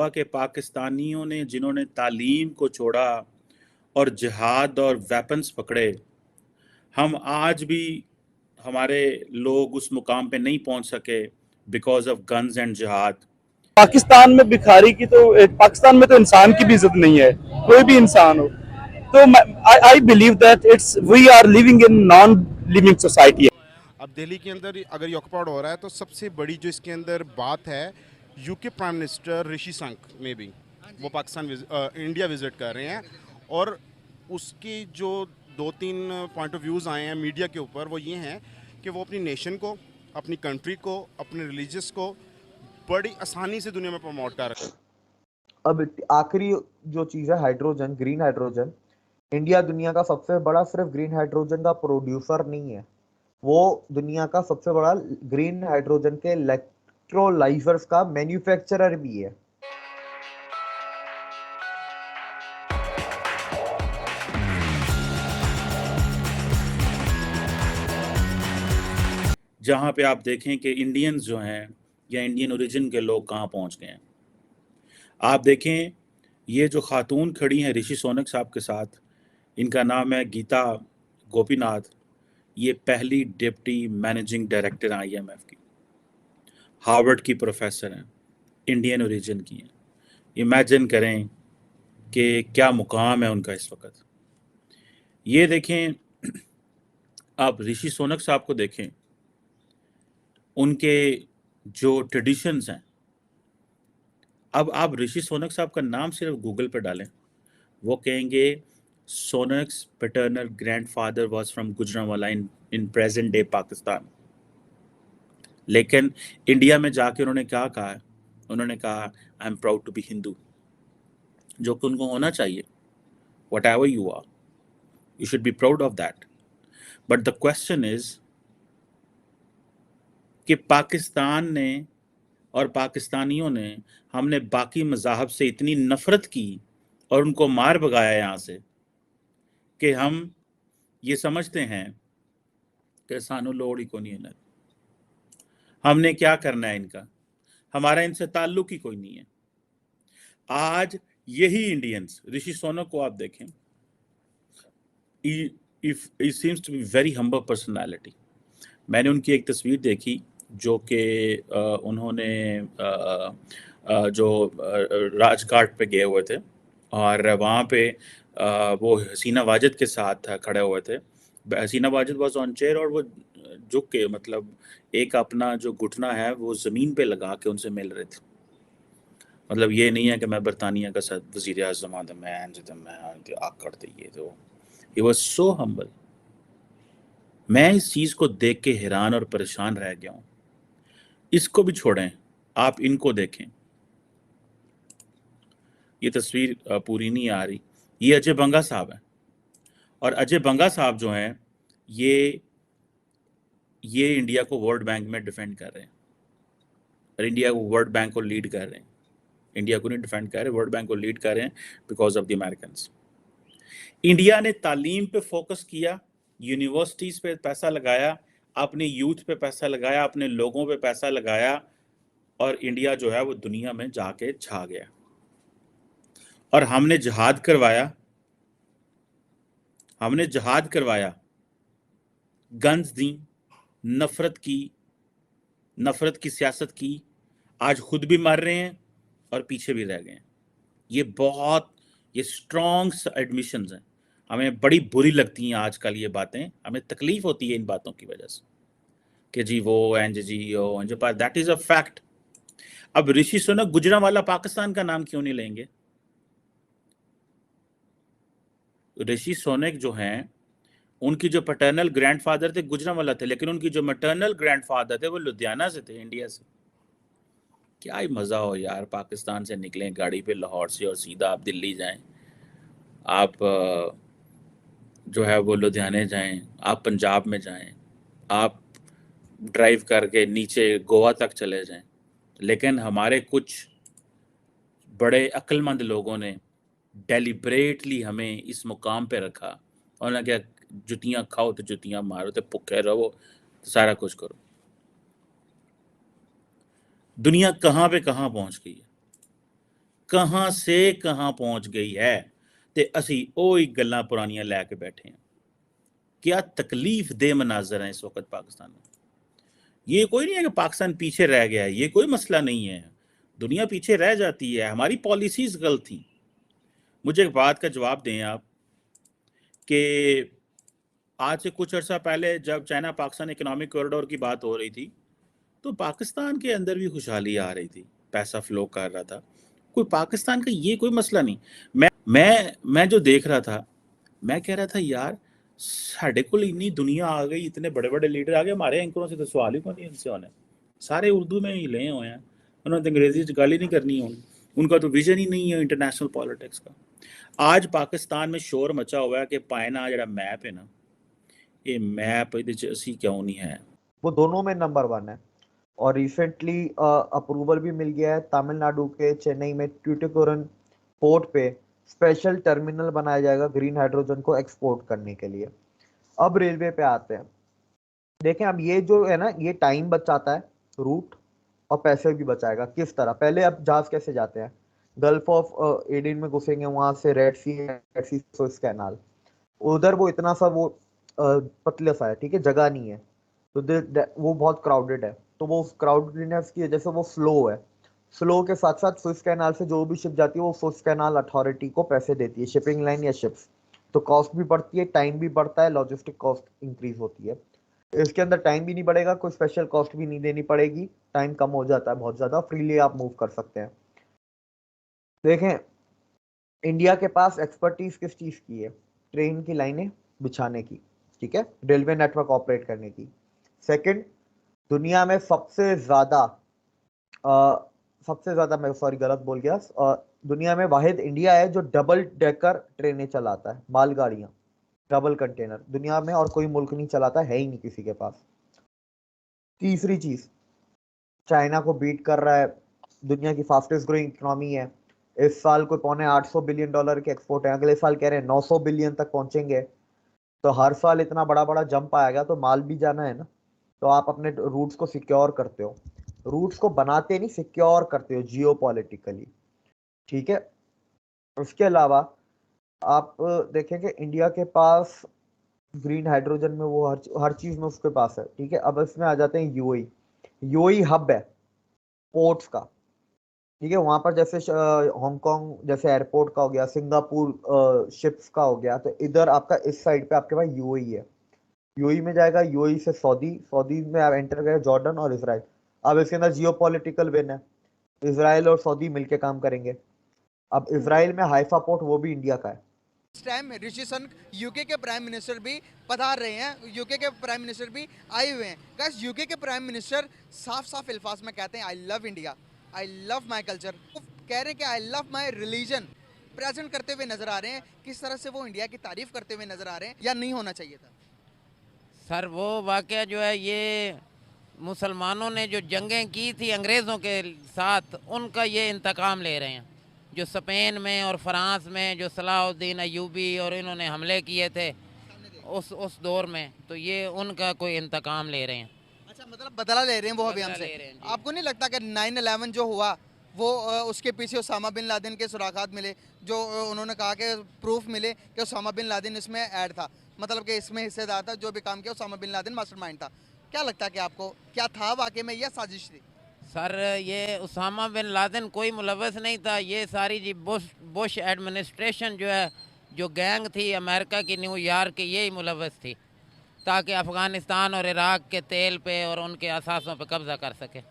हुआ कि पाकिस्तानियों ने जिन्होंने तालीम को छोड़ा और जिहाद और वेपन्स पकड़े, हम आज भी हमारे लोग उस मुकाम पे नहीं पहुंच सके बिकॉज ऑफ गन्स एंड जिहाद। पाकिस्तान में भिखारी की तो पाकिस्तान में तो इंसान की भी इज्जत नहीं है, कोई भी इंसान हो। तो I believe that it's we are living in non living society. अब दिल्ली के अंदर अगर ये ऑक्यूपाइड हो रहा है तो सबसे बड़ी जो इसके अंदर बात है, UK prime minister Rishi Sunak में भी वो पाकिस्तान इंडिया विजिट कर रहे हैं, और उसके जो 2-3 पॉइंट ऑफ व्यूज़ आए हैं मीडिया के ऊपर वो ये हैं कि वो अपनी नेशन को, अपनी कंट्री को, अपने रिलीजियस को बड़ी आसानी से दुनिया में प्रमोट कर रहे हैं। अब आखिरी जो चीज़ है हाइड्रोजन, ग्रीन हाइड्रोजन, इंडिया दुनिया का सबसे बड़ा सिर्फ ग्रीन हाइड्रोजन का प्रोड्यूसर नहीं है, वो दुनिया का सबसे बड़ा ग्रीन हाइड्रोजन के इलेक्ट्रोलाइजर्स का मैन्युफैक्चरर भी है। जहाँ पे आप देखें कि इंडियंस जो हैं या इंडियन ओरिजिन के लोग कहाँ पहुँच गए हैं। आप देखें ये जो खातून खड़ी हैं ऋषि सोनक साहब के साथ, इनका नाम है गीता गोपीनाथ, ये पहली डिप्टी मैनेजिंग डायरेक्टर IMF की, हार्वर्ड की प्रोफेसर हैं, इंडियन ओरिजिन की हैं। इमेजिन करें कि क्या मुकाम है उनका इस वक्त। ये देखें, आप ऋषि सोनक साहब को देखें, उनके जो ट्रेडिशंस हैं। अब आप ऋषि सोनक साहब का नाम सिर्फ गूगल पर डालें, वो कहेंगे Sunak's paternal grandfather was from Gujranwala in present day Pakistan. लेकिन इंडिया में जाके उन्होंने क्या कहा? उन्होंने कहा I am proud to be Hindu, जो कि उनको होना चाहिए। Whatever you are, you should be proud of that. But the question is कि पाकिस्तान ने और पाकिस्तानियों ने, हमने बाकी मज़ाहब से इतनी नफ़रत की और उनको मार भगाया यहाँ से कि हम ये समझते हैं कि सानू लोड़ ही को नहीं है, हमने क्या करना है इनका, हमारा इनसे ताल्लुक ही कोई नहीं है। आज यही इंडियंस, ऋषि सोनक को आप देखें, he seems to be very humble personality। मैंने उनकी एक तस्वीर देखी जो कि उन्होंने जो राजघाट पे गए हुए थे और वहाँ पे वो हसीना वाजिद के साथ खड़े हुए थे। हसीना वाजिद वाज ऑन चेयर और वो झुक के, मतलब एक अपना जो घुटना है वो ज़मीन पे लगा के उनसे मिल रहे थे। मतलब ये नहीं है कि मैं बरतानिया का वज़ीर आज़म मैं करते ये तो, ही वाज सो हम्बल। मैं इस चीज़ को देख के हैरान और परेशान रह गया हूँ। इसको भी छोड़ें, आप इनको देखें। ये तस्वीर पूरी नहीं आ रही, ये अजय बंगा साहब हैं। और अजय बंगा साहब जो हैं ये इंडिया को वर्ल्ड बैंक में डिफेंड कर रहे हैं और इंडिया को वर्ल्ड बैंक को लीड कर रहे हैं। इंडिया को नहीं डिफेंड कर रहे, वर्ल्ड बैंक को लीड कर रहे हैं because of the Americans. India ने तालीम पे फोकस किया, यूनिवर्सिटीज़ पे पैसा लगाया, अपने यूथ पे पैसा लगाया, अपने लोगों पे पैसा लगाया, और इंडिया जो है वो दुनिया में जाके छा गया। और हमने जिहाद करवाया, गन्स दी, नफरत की सियासत की। आज खुद भी मर रहे हैं और पीछे भी रह गए हैं। ये स्ट्रॉन्ग एडमिशंस हैं। हमें बड़ी बुरी लगती हैं आजकल ये बातें, हमें तकलीफ होती है इन बातों की वजह से कि जी वो एंज जी ओ एंज, पर दैट इज अ फैक्ट। अब ऋषि सुनक गुजरांवाला पाकिस्तान का नाम क्यों नहीं लेंगे? ऋषि सोनक जो हैं, उनकी जो पैटर्नल ग्रैंडफादर थे गुजरांवाला थे, लेकिन उनकी जो मैटर्नल ग्रैंडफादर थे वो लुधियाना से थे, इंडिया से। क्या ही मज़ा हो यार, पाकिस्तान से निकलें गाड़ी पे लाहौर से और सीधा आप दिल्ली जाएं, आप जो है वो लुधियाने जाएं, आप पंजाब में जाएं, आप ड्राइव करके नीचे गोवा तक चले जाएं। लेकिन हमारे कुछ बड़े अक्लमंद लोगों ने डेलिब्रेटली हमें इस मुकाम पे रखा और ना क्या, जुतियाँ खाओ तो जुतियाँ मारो, तो भुखे रहो तो सारा कुछ करो। दुनिया कहाँ पे कहाँ पहुँच गई है। कहाँ से कहाँ पहुंच गई है ते असी ओही गल्लां पुरानियां लैके बैठे हैं। क्या तकलीफ दे मनाजर हैं इस वक्त पाकिस्तान में। ये कोई नहीं है कि पाकिस्तान पीछे रह गया है, ये कोई मसला नहीं है। दुनिया पीछे रह जाती है, हमारी पॉलिसीज गलत थी। मुझे एक बात का जवाब दें आप कि आज से कुछ अर्सा पहले जब चाइना पाकिस्तान इकोनॉमिक कॉरिडोर की बात हो रही थी तो पाकिस्तान के अंदर भी खुशहाली आ रही थी, पैसा फ्लो कर रहा था, कोई पाकिस्तान का ये कोई मसला नहीं। मैं जो देख रहा था, मैं कह रहा था यार साढ़े को इतनी दुनिया आ गई, इतने बड़े बड़े लीडर आ गए, हमारे एंकरों से तो सवाल ही कौन नहीं इनसे होने, सारे उर्दू में ही ले हुए हैं, उन्होंने अंग्रेजी गाली नहीं करनी है, उनका तो विजन ही नहीं है इंटरनेशनल पॉलिटिक्स का। आज पाकिस्तान में शोर मचा हुआ है कि पायना जरा मैप है ना, ये मैप असी क्यों नहीं है। वो दोनों में नंबर 1 है। और रिसेंटली अप्रूवल भी मिल गया है तमिलनाडु के चेन्नई में ट्यूटिकोरन पोर्ट पे स्पेशल टर्मिनल बनाया जाएगा ग्रीन हाइड्रोजन को एक्सपोर्ट करने के लिए। अब रेलवे पे आते हैं। देखें अब ये जो है ना, ये टाइम बचाता है, रूट और पैसे भी बचाएगा। किस तरह? पहले अब जहाज कैसे जाते हैं, गल्फ ऑफ एडन में घुसेंगे, वहां से रेड सी सुएज कैनाल, उधर वो इतना सा वो पतला सा है, ठीक है, जगह नहीं है, तो वो बहुत क्राउडेड है, तो वो क्राउडेडनेस की वजह से वो स्लो है। स्लो के साथ साथ सुएज कैनाल से जो भी शिप जाती है वो सुएज कैनाल अथॉरिटी को पैसे देती है, शिपिंग लाइन या शिप्स, तो कॉस्ट भी बढ़ती है, टाइम भी बढ़ता है, लॉजिस्टिक कॉस्ट इंक्रीज होती है। इसके अंदर टाइम भी नहीं बढ़ेगा, कोई स्पेशल कॉस्ट भी नहीं देनी पड़ेगी, टाइम कम हो जाता है बहुत ज्यादा, फ्रीली आप मूव कर सकते हैं। देखें इंडिया के पास एक्सपर्टीज किस चीज की है? ट्रेन की लाइनें बिछाने की, ठीक है, रेलवे नेटवर्क ऑपरेट करने की। सेकंड, दुनिया में सबसे ज्यादा मैं सॉरी गलत बोल गया, दुनिया में वाहिद इंडिया है जो डबल डेकर ट्रेनें चलाता है, मालगाड़ियां डबल कंटेनर, दुनिया में और कोई मुल्क नहीं चलाता, है ही नहीं किसी के पास। तीसरी चीज, चाइना को बीट कर रहा है, दुनिया की फास्टेस्ट ग्रोइंग इकोनॉमी है, इस साल को $800 बिलियन के एक्सपोर्ट है, अगले साल कह रहे हैं 900 बिलियन तक पहुंचेंगे। तो हर साल इतना बड़ा बड़ा जंप आएगा तो माल भी जाना है ना, तो आप अपने रूट्स को सिक्योर करते हो, रूट्स को बनाते नहीं सिक्योर करते हो जियोपॉलिटिकली, ठीक है। उसके अलावा आप देखें कि इंडिया के पास ग्रीन हाइड्रोजन में वो हर चीज में उसके पास है, ठीक है। अब इसमें आ जाते हैं यूएई हब है पोर्ट्स का, ठीक है, वहां पर जैसे हांगकांग जैसे एयरपोर्ट का हो गया, सिंगापुर शिप्स का हो गया, तो इधर आपका इस साइड पे आपके पास यूएई है, यूएई में जाएगा, यूएई से सऊदी में आप एंटर करें, जॉर्डन और इसराइल। अब इसके अंदर जियोपॉलिटिकल विन है, इसराइल और सऊदी मिलके काम करेंगे। अब इसराइल में हाइफा पोर्ट वो भी इंडिया का है। इस टाइम ऋषि सुनक यूके के प्राइम मिनिस्टर भी पधार रहे हैं, यूके के प्राइम मिनिस्टर भी आए हुए हैं। गाइस यूके के प्राइम मिनिस्टर साफ साफ अल्फाज में कहते हैं I love India, I love my culture, वो कह रहे हैं कि I love my religion present करते हुए नजर आ रहे हैं। किस तरह से वो इंडिया की तारीफ करते हुए नजर आ रहे हैं, या नहीं होना चाहिए था? सर वो वाक़या जो है, ये मुसलमानों ने जो जंगें की थी अंग्रेज़ों के साथ, उनका ये इंतकाम ले रहे हैं। जो स्पेन में और फ्रांस में जो सलाहुद्दीन अयूबी और इन्होंने हमले किए थे उस दौर में, तो ये उनका कोई इंतकाम ले रहे हैं। अच्छा, मतलब बदला ले रहे हैं वो अभी बदला हमसे। ले रहे हैं, जी। आपको नहीं लगता कि 9/11 जो हुआ वो उसके पीछे उसामा बिन लादेन के सुरागात मिले, जो उन्होंने कहा कि प्रूफ मिले कि उसामा बिन लादेन इसमें ऐड था, मतलब कि इसमें हिस्सेदार था, जो भी काम किया उसामा बिन लादेन मास्टरमाइंड था। क्या लगता है कि आपको क्या था वाकई में, यह साजिश थी? सर ये उसामा बिन लादेन कोई मुलव्वस नहीं था, ये सारी जी बुश एडमिनिस्ट्रेशन जो है, जो गैंग थी अमेरिका की न्यूयॉर्क की, यही मुलव्वस थी, ताकि अफ़गानिस्तान और इराक़ के तेल पे और उनके असासों पे कब्ज़ा कर सके।